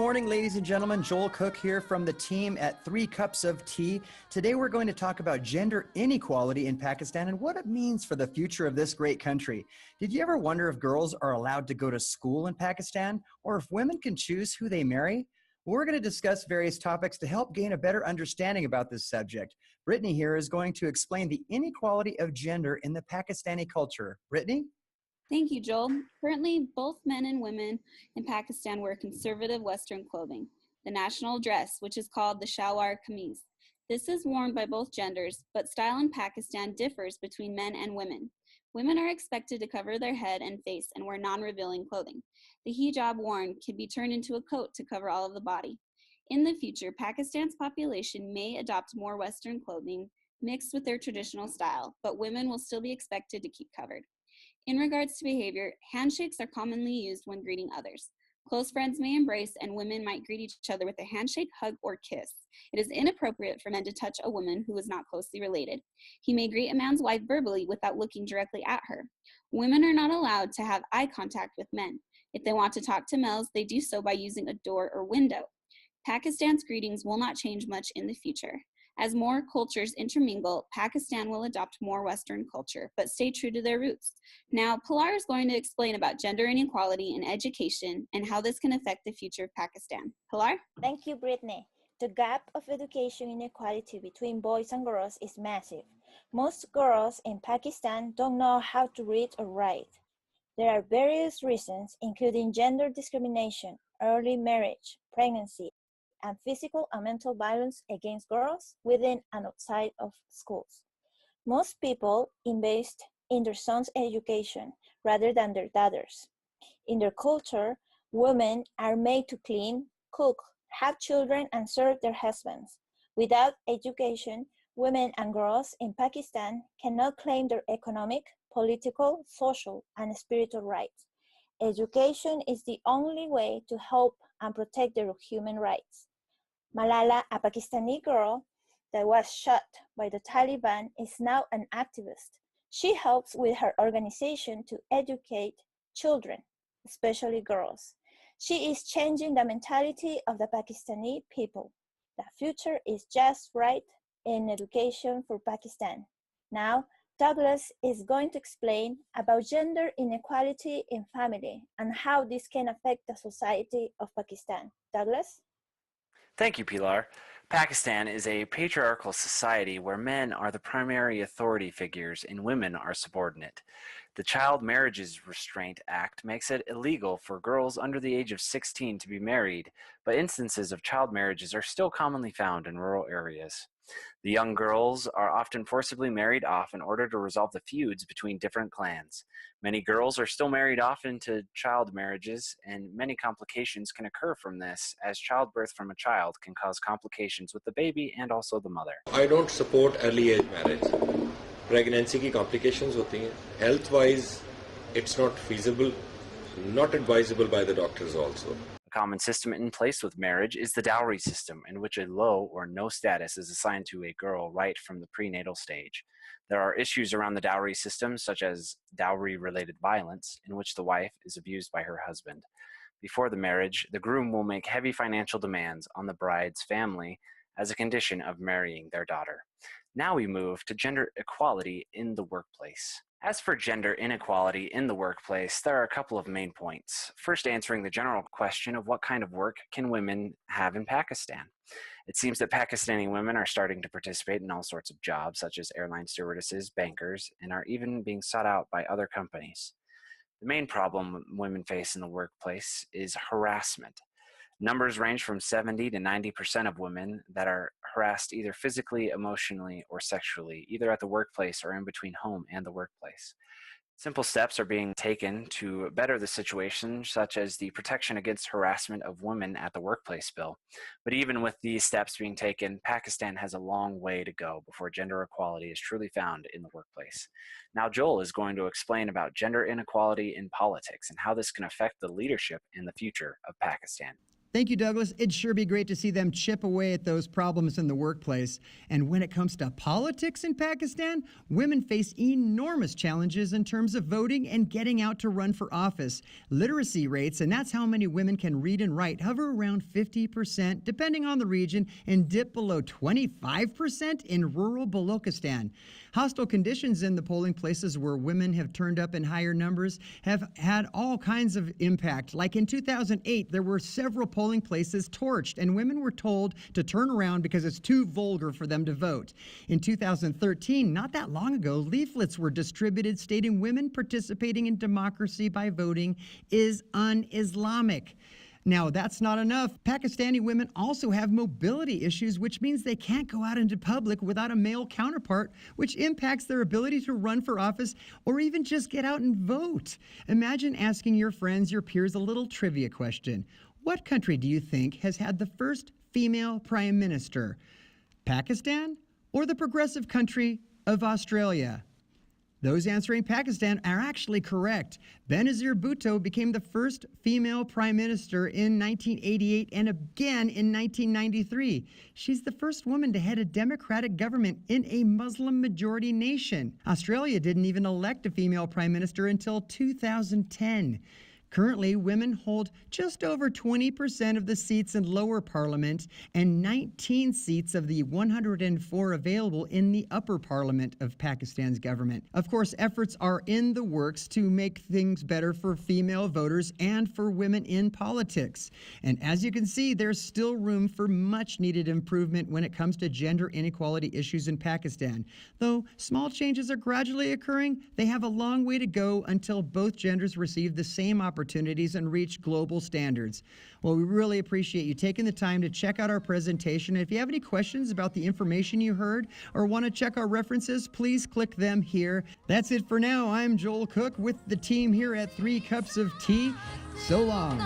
morning, ladies and gentlemen. Joel Cook here from the team at 3 Cups of Tea. Today we're going to talk about gender inequality in Pakistan and what it means for the future of this great country. Did you ever wonder if girls are allowed to go to school in Pakistan or if women can choose who they marry? We're going to discuss various topics to help gain a better understanding about this subject. Brittany here is going to explain the inequality of gender in the Pakistani culture. Brittany? Thank you, Joel. Currently, both men and women in Pakistan wear conservative Western clothing, the national dress, which is called the shalwar kameez. This is worn by both genders, but style in Pakistan differs between men and women. Women are expected to cover their head and face and wear non-revealing clothing. The hijab worn can be turned into a coat to cover all of the body. In the future, Pakistan's population may adopt more Western clothing mixed with their traditional style, but women will still be expected to keep covered. In regards to behavior, handshakes are commonly used when greeting others. Close friends may embrace, and women might greet each other with a handshake, hug, or kiss. It is inappropriate for men to touch a woman who is not closely related. He may greet a man's wife verbally without looking directly at her. Women are not allowed to have eye contact with men. If they want to talk to males, they do so by using a door or window. Pakistan's greetings will not change much in the future. As more cultures intermingle, Pakistan will adopt more Western culture, but stay true to their roots. Now, Pilar is going to explain about gender inequality in education and how this can affect the future of Pakistan. Pilar? Thank you, Brittany. The gap of education inequality between boys and girls is massive. Most girls in Pakistan don't know how to read or write. There are various reasons, including gender discrimination, early marriage, pregnancy, and physical and mental violence against girls within and outside of schools. Most people invest in their sons' education rather than their daughters. In their culture, women are made to clean, cook, have children, and serve their husbands. Without education, women and girls in Pakistan cannot claim their economic, political, social, and spiritual rights. Education is the only way to help and protect their human rights. Malala, a Pakistani girl that was shot by the Taliban, is now an activist. She helps with her organization to educate children, especially girls. She is changing the mentality of the Pakistani people. The future is just right in education for Pakistan. Now, Douglas is going to explain about gender inequality in family and how this can affect the society of Pakistan. Douglas? Thank you, Pilar. Pakistan is a patriarchal society where men are the primary authority figures and women are subordinate. The Child Marriages Restraint Act makes it illegal for girls under the age of 16 to be married, but instances of child marriages are still commonly found in rural areas. The young girls are often forcibly married off in order to resolve the feuds between different clans. Many girls are still married off into child marriages, and many complications can occur from this, as childbirth from a child can cause complications with the baby and also the mother. I don't support early age marriage. Pregnancy की complications होती हैं. Health wise, it's not feasible, not advisable by the doctors also. A common system in place with marriage is the dowry system, in which a low or no status is assigned to a girl right from the prenatal stage. There are issues around the dowry system, such as dowry-related violence, in which the wife is abused by her husband. Before the marriage, the groom will make heavy financial demands on the bride's family as a condition of marrying their daughter. Now we move to gender equality in the workplace. As for gender inequality in the workplace, there are a couple of main points. First, answering the general question of what kind of work can women have in Pakistan. It seems that Pakistani women are starting to participate in all sorts of jobs, such as airline stewardesses, bankers, and are even being sought out by other companies. The main problem women face in the workplace is harassment. Numbers range from 70 to 90% of women that are harassed either physically, emotionally, or sexually, either at the workplace or in between home and the workplace. Simple steps are being taken to better the situation, such as the Protection Against Harassment of Women at the Workplace bill. But even with these steps being taken, Pakistan has a long way to go before gender equality is truly found in the workplace. Now Joel is going to explain about gender inequality in politics and how this can affect the leadership in the future of Pakistan. Thank you, Douglas. It'd sure be great to see them chip away at those problems in the workplace. And when it comes to politics in Pakistan, women face enormous challenges in terms of voting and getting out to run for office. Literacy rates, and that's how many women can read and write, hover around 50%, depending on the region, and dip below 25% in rural Balochistan. Hostile conditions in the polling places where women have turned up in higher numbers have had all kinds of impact. Like in 2008, there were several polling places torched, and women were told to turn around because it's too vulgar for them to vote. In 2013, not that long ago, leaflets were distributed stating women participating in democracy by voting is un-Islamic. Now, that's not enough. Pakistani women also have mobility issues, which means they can't go out into public without a male counterpart, which impacts their ability to run for office or even just get out and vote. Imagine asking your friends, your peers, a little trivia question. What country do you think has had the first female prime minister? Pakistan or the progressive country of Australia? Those answering Pakistan are actually correct. Benazir Bhutto became the first female prime minister in 1988 and again in 1993. She's the first woman to head a democratic government in a Muslim-majority nation. Australia didn't even elect a female prime minister until 2010. Currently, women hold just over 20% of the seats in lower parliament and 19 seats of the 104 available in the upper parliament of Pakistan's government. Of course, efforts are in the works to make things better for female voters and for women in politics. And as you can see, there's still room for much needed improvement when it comes to gender inequality issues in Pakistan. Though small changes are gradually occurring, they have a long way to go until both genders receive the same opportunities and reach global standards. Well, we really appreciate you taking the time to check out our presentation. If you have any questions about the information you heard or want to check our references, please click them here. That's it for now. I'm Joel Cook with the team here at 3 Cups of Tea. So long.